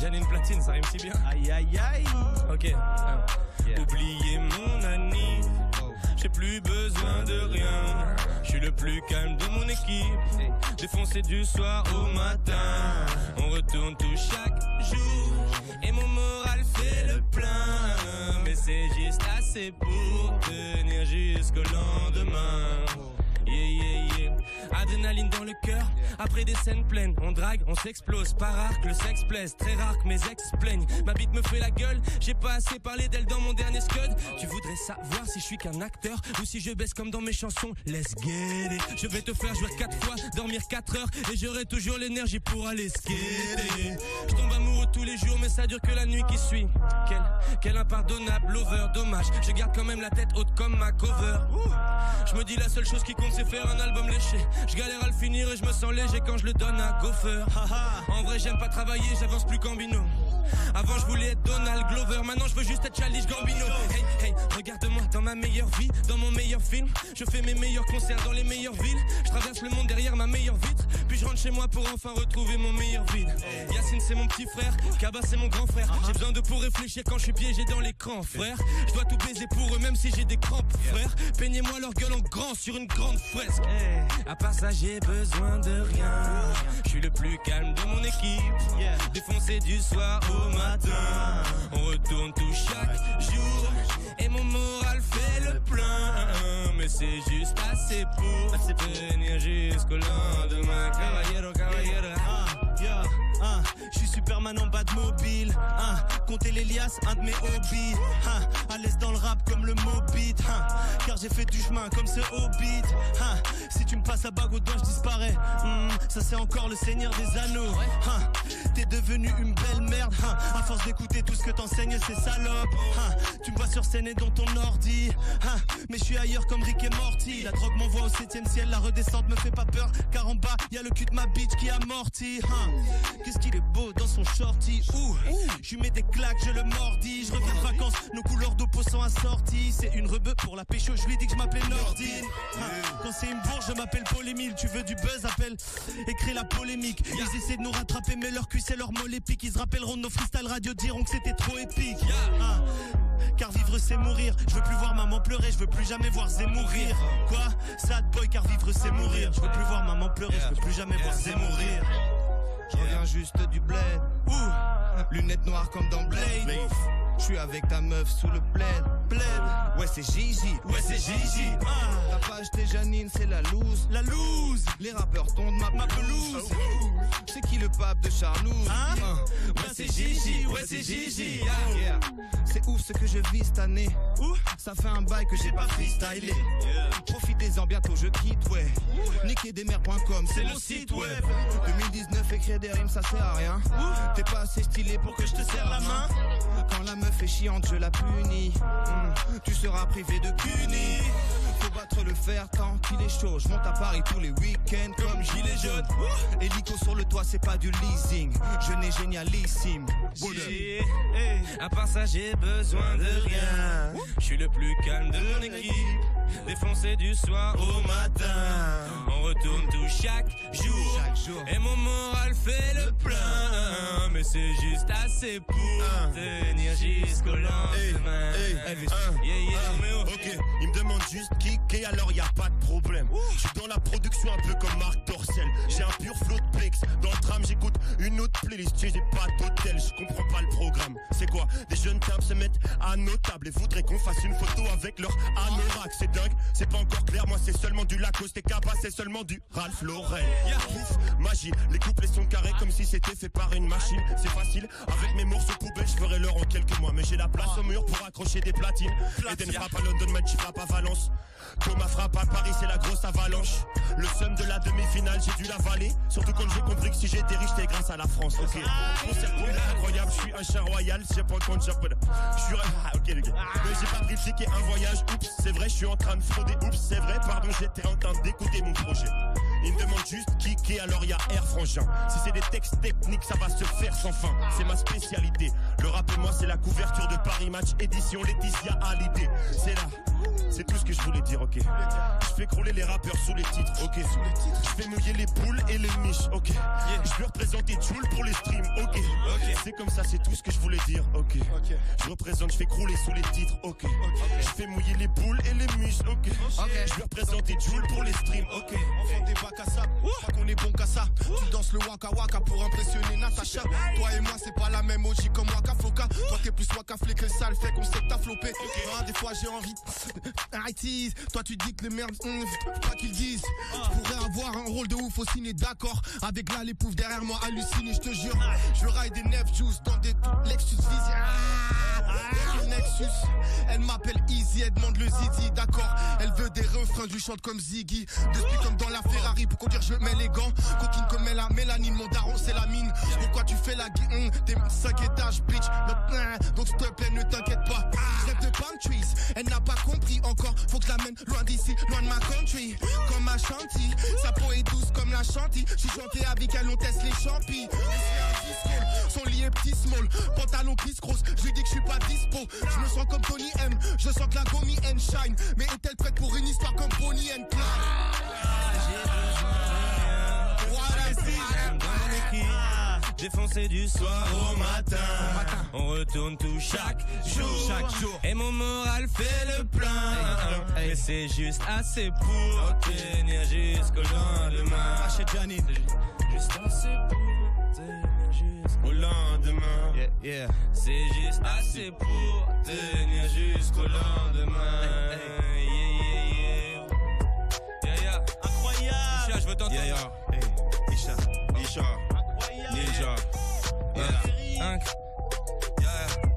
Janine Platine, ça rime si bien. Aïe aïe aïe. Ok. Oubliez mon anniv. J'ai plus besoin de rien. Je suis le plus calme de mon équipe. Défoncé du soir au matin. On retourne tout chaque jour. Et mon moral fait le plein. Mais c'est juste assez pour tenir jusqu'au lendemain. Yeah, yeah, yeah. Adrénaline dans le cœur, après des scènes pleines. On drague, on s'explose, pas rare que le sexe plaise. Très rare que mes ex plaignent. Ma bite me fait la gueule, j'ai pas assez parlé d'elle dans mon dernier scud. Tu voudrais savoir si je suis qu'un acteur ou si je baisse comme dans mes chansons. Let's get it. Je vais te faire jouer 4 fois, dormir 4 heures et j'aurai toujours l'énergie pour aller skater. Je tombe amoureux tous les jours mais ça dure que la nuit qui suit. Quel impardonnable lover, dommage. Je garde quand même la tête haute comme ma cover. Je me dis la seule chose qui compte c'est faire un album léché. Je galère à le finir et je me sens léger quand je le donne à Gopher. En vrai j'aime pas travailler, j'avance plus qu'en binôme. Avant je voulais être Donald Glover, maintenant je veux juste être Childish Gambino. Hey, hey, regarde-moi dans ma meilleure vie, dans mon meilleur film. Je fais mes meilleurs concerts dans les meilleures villes. Je traverse le monde derrière ma meilleure vitre. Puis je rentre chez moi pour enfin retrouver mon meilleur vide. Yacine c'est mon petit frère, Kaba c'est mon grand frère. J'ai besoin de pour réfléchir quand je suis piégé dans l'écran, frère. Je dois tout baiser pour eux même si j'ai des crampes, frère. Peignez-moi leur gueule en grand sur une grande fresque. À part ça j'ai besoin de rien. Je suis le plus calme de mon équipe. Défoncé du soir au matin. On retourne tout chaque jour. Et mon moral fait le plein. Mais c'est juste assez pour tenir jusqu'au lendemain. Caballero, caballero. Je suis Superman en bas de mobile. Compter les liasses, un de mes hobbies. À l'aise dans le rap comme le Mobit. Car j'ai fait du chemin comme ce Hobbit. Si tu me passes la bague au doigt, je disparais. Ça c'est encore le Seigneur des Anneaux. T'es devenu une belle merde. À force d'écouter tout ce que t'enseignes, c'est salope. Tu me vois sur scène et dans ton ordi. Mais je suis ailleurs comme Rick et Morty. La drogue m'envoie au 7ème ciel. La redescente me fait pas peur. Car en bas, y'a le cul de ma bitch qui amortit. Qu'est-ce qu'il est beau dans son shorty. Je lui mets des claques, je le mordis. Je reviens de vacances, nos couleurs d'eau sont assorties. C'est une rebeu pour la pécho, je lui dis que je m'appelais Nordine. Quand c'est une bourge, je m'appelle Paul Émile. Tu veux du buzz, appelle, écris la polémique. Ils essaient de nous rattraper mais leur cuisse et leur molle épique. Ils se rappelleront de nos freestyle radio, diront que c'était trop épique. Car vivre c'est mourir. Je veux plus voir maman pleurer, je veux plus jamais voir Zé mourir. Quoi? Sad boy, car vivre c'est mourir. Je veux plus voir maman pleurer, je veux plus jamais voir Zé mourir. Je reviens juste du bled. Lunettes noires comme dans Blade. Je suis avec ta meuf sous le bled. Ouais c'est Gigi. T'as pas acheté Janine, c'est la loose. Les rappeurs tondent ma pelouse. C'est qui le pape de Charlouse? Ouais c'est Gigi. C'est ouf ce que je vis cette année. Ça fait un bail que j'ai pas freestylé. Profitez-en, bientôt je quitte, ouais. Niquerdesmers.com, c'est le site web. 2019, écrire des rimes, ça sert à rien. T'es pas assez stylé pour que je te serre la main. Quand la meuf est chiante, je la punis. Tu seras privé de cunis. Faut battre le fer tant qu'il est chaud. Je monte à Paris tous les week-ends comme gilet jaune. Hélico sur le toit, c'est pas du leasing. Je n'ai génialissime. À part ça j'ai besoin de rien. Je suis le plus calme de mon équipe. Défoncé du soir au matin. On retourne tout chaque jour. Et mon moral fait le plein. Mais c'est juste assez pour tenir jusqu'au lendemain. Ok, il me demande juste kick et alors y a pas de problème. Je suis dans la production un peu comme Marc Dorcel. J'ai un pur flow de plex. Dans le tram j'écoute une autre playlist. J'ai pas d'hôtel, je comprends pas le programme. C'est quoi? Des jeunes tables se mettent à nos tables et voudraient qu'on fasse une photo avec leur anorak. C'est dingue, c'est pas encore clair. Moi c'est seulement du Lacoste et Kappa, c'est seulement du Ralph Lauren. Pouf, magie, les couplets sont carrés comme si c'était fait par une machine. C'est facile, avec mes morceaux poubelles je ferai l'heure en quelques mois. Mais j'ai la place au mur pour accrocher des platines. Eden frappe à London, Magic frappe à Valence. Thomas frappe à Paris, c'est la grosse avalanche. Le seum de la demi-finale, j'ai dû l'avaler. Surtout quand j'ai compris que si j'étais riche, c'était grâce à la France. Ok, mon circuit est incroyable, je suis un chien royal. J'ai pas le compte, je suis ok les gars. Mais j'ai pas briefé un voyage. Oups, c'est vrai, je suis en train de frauder. Oups, c'est vrai, pardon, j'étais en train d'écouter mon projet. Ils me demandent juste qui, alors y'a Air Frangin. Si c'est des textes techniques, ça va se faire sans fin. C'est ma spécialité. Le rap et moi, c'est la couverture de Paris Match, édition Laetitia Hallyday. C'est là. C'est tout ce que je voulais dire, ok. Je fais crouler les rappeurs sous les titres, ok. Je fais mouiller les poules et les miches, ok. Je veux représenter Joule pour les streams, ok. C'est comme ça, c'est tout ce que je voulais dire, ok. Je représente, je fais crouler sous les titres, ok. Je fais mouiller les poules et les miches, ok. Je veux représenter Joule pour les streams, ok. Enfant des bacs à sable, je crois qu'on est bon qu'à ça. Tu danses le waka waka pour impressionner Natacha. Toi et moi, c'est pas la même OG comme Waka Flocka. Toi t'es plus Waka Flé que le sale fait qu'on sait que t'as flopé. Des fois j'ai envie. Arrêtise, toi tu dis que les merdes, faut pas qu'ils disent. Je pourrais avoir un rôle de ouf au ciné, d'accord. Avec là les poufs derrière moi halluciné, je te jure. Je ride des neuf juice dans des Lexus Visi. Nexus, elle m'appelle Easy, elle demande le Zizi, d'accord. Elle veut des refrains, je lui chante comme Ziggy. Depuis comme dans la Ferrari, pour conduire je mets les gants. Coquine comme elle a mélanine, mon daron c'est la mine. Pourquoi tu fais la guille, t'es 5 étages bitch. Donc s'il te plaît ne t'inquiète pas. Je rêve de palm trees, elle n'a pas compris encore. Faut que je l'amène loin d'ici, loin de ma country. Comme ma chantilly, sa peau est douce comme la chantilly. J'suis chanté avec elle, on teste les champis. Son lit est petit small, pantalon kiss cross. Je lui dis que je suis pas dispo. Je me sens comme Tony M, je sens que la gommie and shine. Mais est-elle prête pour une histoire comme Bonnie and Clyde? Défoncé du soir au matin. On retourne tout chaque jour. Et mon moral fait le plein. Mais c'est juste assez pour tenir jusqu'au lendemain. Chez Janine, Juste assez pour tenir jusqu'au lendemain. C'est juste assez pour tenir jusqu'au lendemain. Incroyable. Isha, je veux t'entendre. Isha. Ninja.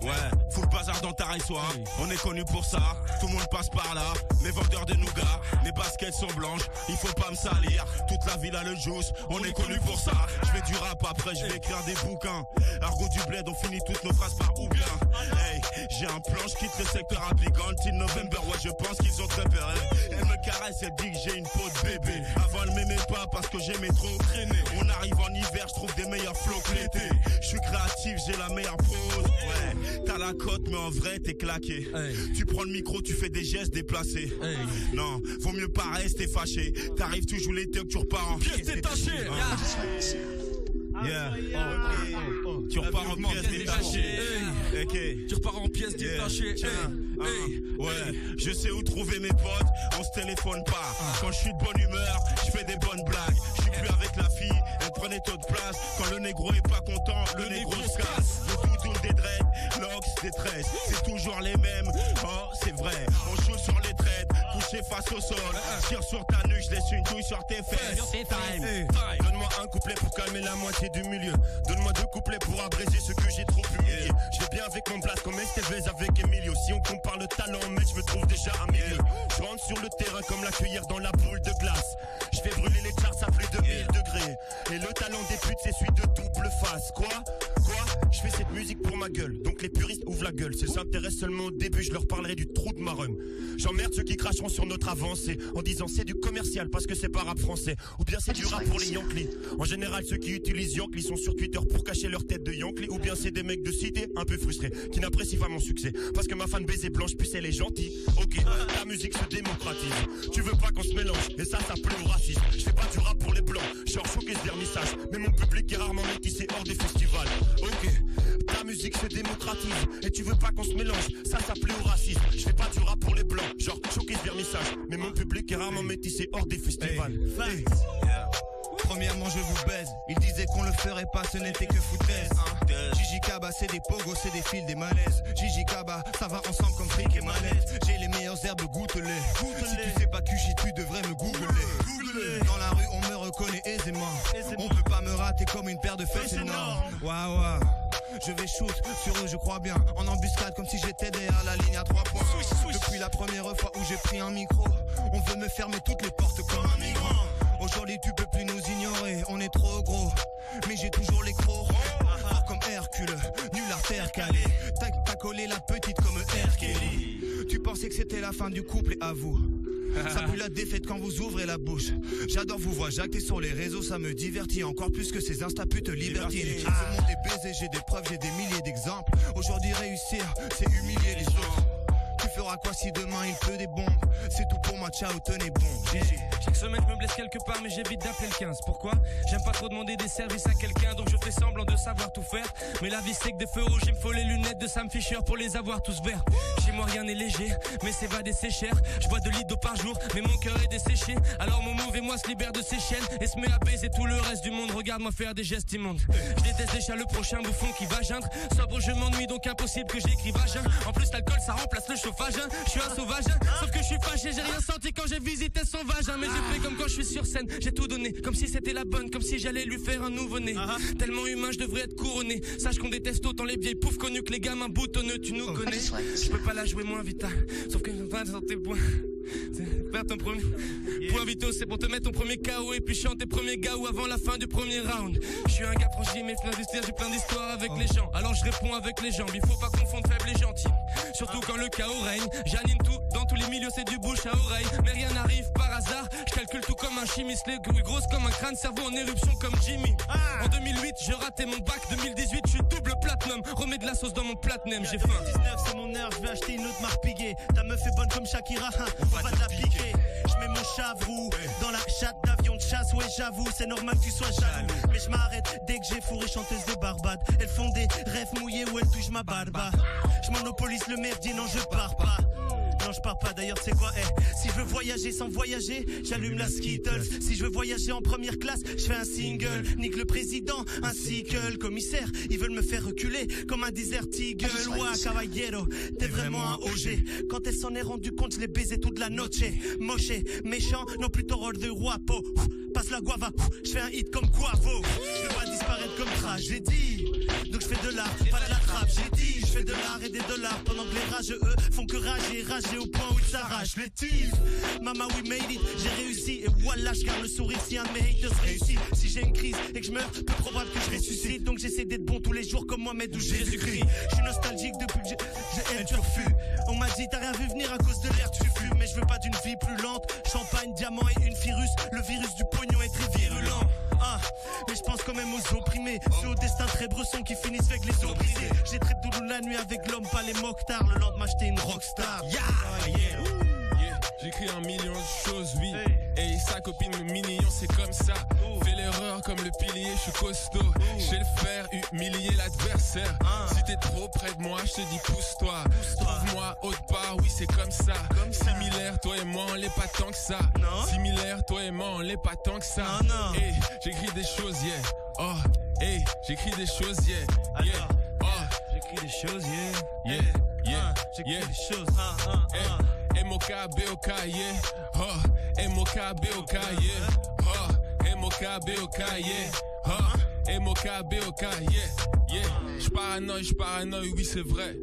Ouais, full bazar dans ta résoie. On est connu pour ça, tout le monde passe par là. Mes vendeurs de nougat, mes baskets sont blanches. Il faut pas me salir, toute la ville a le juice. On est connu pour ça. Je fais du rap après, je vais écrire des bouquins. Argot du bled, on finit toutes nos phrases par ou bien. Hey, j'ai un plan, je quitte le secteur applicant. Till November, ouais, je pense qu'ils ont très peur. Elle me caresse, elle dit que j'ai une peau de bébé. Avant, elle m'aimait pas parce que j'aimais trop traîner. On arrive en hiver, je trouve des meilleurs flots que l'été. Je suis créatif, j'ai la meilleure prose. Ouais, t'as la cote, mais en vrai, t'es claqué. Tu prends le micro, tu fais des gestes déplacés. Non, vaut mieux pas rester fâché. T'arrives, tu joues les tucs, tu repars en pièces détachées. Tu repars en pièces détachées. Tu repars en pièces détachées. Ouais, je sais où trouver mes potes, on se téléphone pas. Quand je suis de bonne humeur, je fais des bonnes blagues. Je suis plus avec la fille, elle prenait trop de place. Quand le négro est pas content, le négro se casse. Le doudoune des dreads, l'ox des tresses, c'est toujours les mêmes. Oh, c'est vrai, on joue sur les traites, couché face au sol. Tire sur ta nuque, je laisse une douille sur tes fesses. Time. Donne-moi un couplet pour calmer la moitié du milieu. Donne-moi 2 couplets pour abréger ce que j'ai trop humilié. Je vais bien avec mon place comme Estevez avec Emilio. Si on compare le talent en mec, je me trouve déjà à milieu. Je rentre sur le terrain comme la cueillère dans la boule de glace. Je fais brûler les charts à plus de 1000 degrés. Et le talent des putes, c'est celui de double face. Quoi Je fais cette musique pour ma gueule. Donc les puristes ouvrent la gueule. S'ils s'intéressent seulement au début, je leur parlerai du trou de ma rhum. J'emmerde ceux qui cracheront sur notre avancée en disant c'est du commercial parce que c'est pas rap français. Ou bien c'est du rap pour les Yankees. En général, ceux qui utilisent Yankee sont sur Twitter pour cacher leur tête de Yankee. Ou bien c'est des mecs de cité un peu frustrés qui n'apprécient pas mon succès. Parce que ma fan baiser blanche, puis elle est gentille. Ok, la musique se démocratise. Tu veux pas qu'on se mélange, et ça plaît au racisme. Je fais pas du rap pour les blancs, genre choqué ce vernissage. Mais mon public est rarement métissé hors des festivals. Ok, ta musique se démocratise. Et tu veux pas qu'on se mélange, ça plaît au racisme. Je fais pas du rap pour les blancs, genre choqué ce vernissage. Mais mon public est rarement métissé hors des festivals. Premièrement je vous baise. Ils disaient qu'on le ferait pas, ce n'était que foutaise. Gigi Kaba c'est des pogos, c'est des fils, des malaises. Gigi Kaba ça va ensemble comme fric et manette. J'ai les meilleures herbes, goûte-les. Si tu sais pas QG tu devrais me googler. Dans la rue on me reconnaît aisément. On peut pas me rater comme une paire de fesses énormes. Waouh. Je vais shoot sur eux je crois bien. En embuscade comme si j'étais derrière la ligne à 3 points. Depuis la première fois où j'ai pris un micro, on veut me fermer toutes les portes comme un migrant. Aujourd'hui tu peux plus nous ignorer, on est trop gros. Mais j'ai toujours les crocs. Fort comme Hercule, nul à terre calé. T'as collé la petite comme R. Kelly. Tu pensais que c'était la fin du couple et avoue Ça pue la défaite quand vous ouvrez la bouche. J'adore vous voir jacter sur les réseaux, ça me divertit encore plus que ces instaputes libertines. Ce monde est baisé, j'ai des preuves, j'ai des milliers d'exemples. Aujourd'hui réussir, c'est humilier les autres. Tu feras quoi si demain il pleut des bombes? C'est tout pour moi, ciao, tenez bon. GG. Chaque semaine je me blesse quelque part mais j'évite d'appeler le 15. Pourquoi? J'aime pas trop demander des services à quelqu'un, donc je fais semblant de savoir tout faire. Mais la vie c'est que des feux rouges, il me faut les lunettes de Sam Fisher pour les avoir tous verts. Chez moi rien n'est léger, mais s'évader c'est cher. Je bois 2 litres d'eau par jour, mais mon cœur est desséché. Alors mon move et moi se libère de ses chaînes et se met à baiser tout le reste du monde. Regarde-moi faire des gestes immondes. Je déteste déjà le prochain bouffon qui va geindre. Sobre je m'ennuie donc impossible que j'écrive vagin. En plus l'alcool ça remplace le chauffage. Je suis un sauvage, sauf que je suis fâché. J'ai rien senti quand j'ai visité son vagin. Mais j'ai fait comme quand je suis sur scène. J'ai tout donné, comme si c'était la bonne, comme si j'allais lui faire un nouveau-né. Tellement humain je devrais être couronné. Sache qu'on déteste autant les vieilles poufs connus que les gamins boutonneux. Tu nous connais. Je peux pas la jouer moins vital, sauf que je vais pas sur tes points. Faire ton premier point vito, c'est pour te mettre ton premier KO et puis chanter premier gaou avant la fin du premier round. Je suis un gars franchi mais plein j'ai plein d'histoires avec les gens. Alors je réponds avec les jambes, il faut pas confondre faible et gentil. Surtout quand le chaos règne. J'anime tout, dans tous les milieux c'est du bouche à oreille. Mais rien n'arrive par hasard, je calcule tout comme un chimiste. Les couilles grosses comme un crâne, cerveau en éruption comme Jimmy. En 2008 je ratais mon bac, 2018 je suis double platinum. Remets de la sauce dans mon platinum, j'ai faim. 2019 c'est mon heure, je vais acheter une autre marque Piguet. Ta meuf est bonne comme Shakira, on va te la piquer. Je mets mon chavrou dans la chatte d'avion de chasse. Ouais j'avoue c'est normal que tu sois jaloux. Mais je m'arrête dès que j'ai fourré chanteuse de Barbade. Elles font des rêves mouillés où elles touchent ma barba. Je monopolise le merdier, non je pars pas. Non je pars pas d'ailleurs c'est quoi si je veux voyager sans voyager, j'allume la Skittles. Si je veux voyager en première classe, je fais un single. Nique le président, un cycle. Commissaire, ils veulent me faire reculer comme un desert eagle. Ouah caballero, t'es vraiment un OG. Quand elle s'en est rendue compte, je l'ai baisé toute la noche. Moche, méchant, non plutôt rôle de guapo. Passe la guava, je fais un hit comme Quavo. Je veux pas disparaître comme tragédie. Donc je fais de l'art, pas de la trappe. J'ai dit, je fais de l'art et des dollars. Pendant que les rageux eux font que rager au point où ils s'arrachent les tirs. Mama we made it, j'ai réussi. Et voilà je garde le sourire si un de mes haters réussit. Si j'ai une crise et que je meurs, peu probable que je ressuscite. Donc j'essaie d'être bon tous les jours comme Mohamed ou Jésus-Christ. Je suis nostalgique depuis que j'ai un turfu. On m'a dit t'as rien vu venir à cause de l'air tu fumes. Mais je veux pas d'une vie plus lente. Champagne, diamant et une virus. Le virus du pognon est très virulent. Mais je pense quand même aux opprimés. Ceux au destin très bresson qui finissent avec les os brisés. J'ai traité Doudou la nuit avec l'homme, pas les mocktards. Le lendemain j'étais une rockstar. J'écris 1 million de choses, oui. Et sa copine me mignon, c'est comme ça. Fais l'erreur comme le pilier, je suis costaud. J'ai le faire, humilier l'adversaire. Si t'es trop près de moi, je te dis pousse-toi. Trouve-moi autre part, oui c'est comme ça. Similaire, toi et moi on l'est pas tant que ça. Similaire, toi et moi on l'est pas tant que ça. Hey, j'écris des choses, yeah. Oh, hey, j'écris des choses, yeah. Yeah. Oh, j'écris des choses, yeah. Yeah, yeah, j'écris yeah. des choses, M-O-K-B-O-K, yeah. Oh, M-O-K-B-O-K, yeah. Oh, M-O-K-B-O-K, yeah. Oh, M-O-K-B-O-K, yeah. Yeah. J'paranoïe, oui c'est vrai.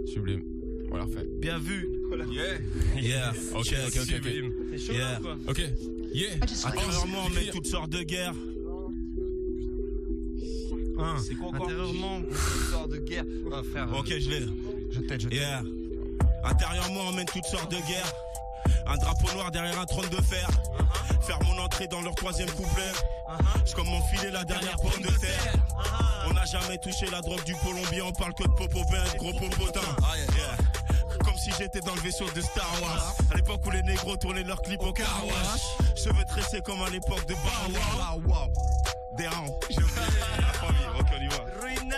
Sublime. On l'a refait. Bien vu. Yeah. Yeah. Ok. C'est chaud yeah. quoi. Ok. Yeah. Intérieurement on met toutes sortes de guerres. C'est quoi encore? Intérieurement Toutes sortes de guerres. Frère. Ok je l'ai. Je t'aide. Yeah. Intérieurement on mène toutes sortes de guerres. Un drapeau noir derrière un trône de fer. Faire mon entrée dans leur 3e couplet. Je comme m'enfiler la dernière pomme de terre. On n'a jamais touché la drogue du Colombien. On parle que de popotin, de gros popotin. Comme si j'étais dans le vaisseau de Star Wars. À l'époque où les négros tournaient leurs clips au car wash. Cheveux tressés comme à l'époque de Bar Wow. Des rangs. J'ai oublié la famille. Ok on y va. Ruina.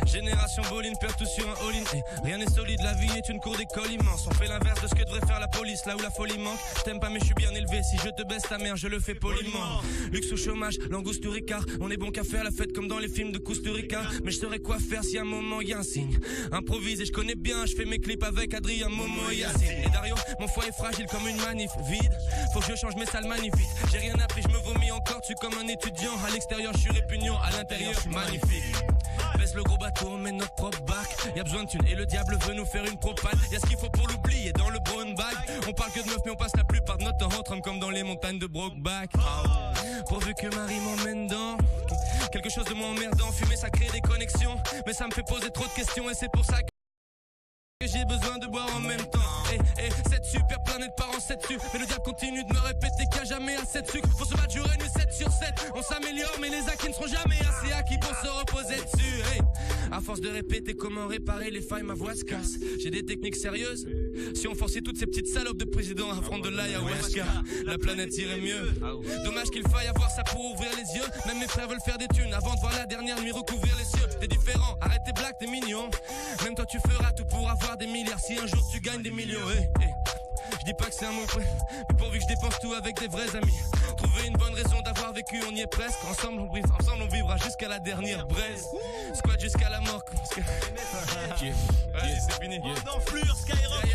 Génération Bolin perd tout sur un all-in. Rien n'est solide, la vie est une cour d'école immense. On fait l'inverse de ce que devrait faire la police, là où la folie manque. Je t'aime pas mais je suis bien élevé, si je te baisse ta mère je le fais poliment. Luxe ou chômage, langouste ou ricard. On est bon qu'à faire la fête comme dans les films de Kusturica. Mais je saurais quoi faire si à un moment y a un signe. Improvise et je connais bien, je fais mes clips avec Adrien, Momo et Yacine. Et Dario, mon foie est fragile comme une manif vide. Faut que je change mes sales magnifiques. J'ai rien appris, je me vomis encore, tu comme un étudiant. À l'extérieur je suis répugnant, à l'intérieur je suis magnifique. Baisse le gros bateau, on met notre propre bac. Y'a besoin de thunes et le diable veut nous faire une propane. Y'a ce qu'il faut pour l'oublier dans le brown bag. On parle que de meufs mais on passe la plupart de notre temps en train comme dans les montagnes de Brokeback. Pourvu que Marie m'emmène dans quelque chose de moins emmerdant. Fumer ça crée des connexions, mais ça me fait poser trop de questions. Et c'est pour ça que j'ai besoin de boire en même temps. Cette super planète part en 7 dessus. Mais le diable continue de me répéter qu'il n'y a jamais assez de sucre. Faut se battre jour et nuit 7 sur 7. On s'améliore mais les acquis ne seront jamais assez acquis pour se reposer dessus. À force de répéter comment réparer les failles, ma voix se casse. J'ai des techniques sérieuses. Si on forçait toutes ces petites salopes de présidents à prendre de l'ayahuasca, la planète irait mieux. Dommage qu'il faille avoir ça pour ouvrir les yeux. Même mes frères veulent faire des thunes avant de voir la dernière nuit recouvrir les cieux. T'es différent, arrête tes blagues, t'es mignon. Même toi tu feras tout pour avoir des milliards si un jour tu gagnes des millions. Je dis pas que c'est un mot près, mais pourvu que je dépense tout avec des vrais amis. Trouver une bonne raison d'avoir vécu, on y est presque. Ensemble on vivra jusqu'à la dernière braise. Squat jusqu'à la mort. Vas-y, c'est fini. Dans Fleur, Skyrock,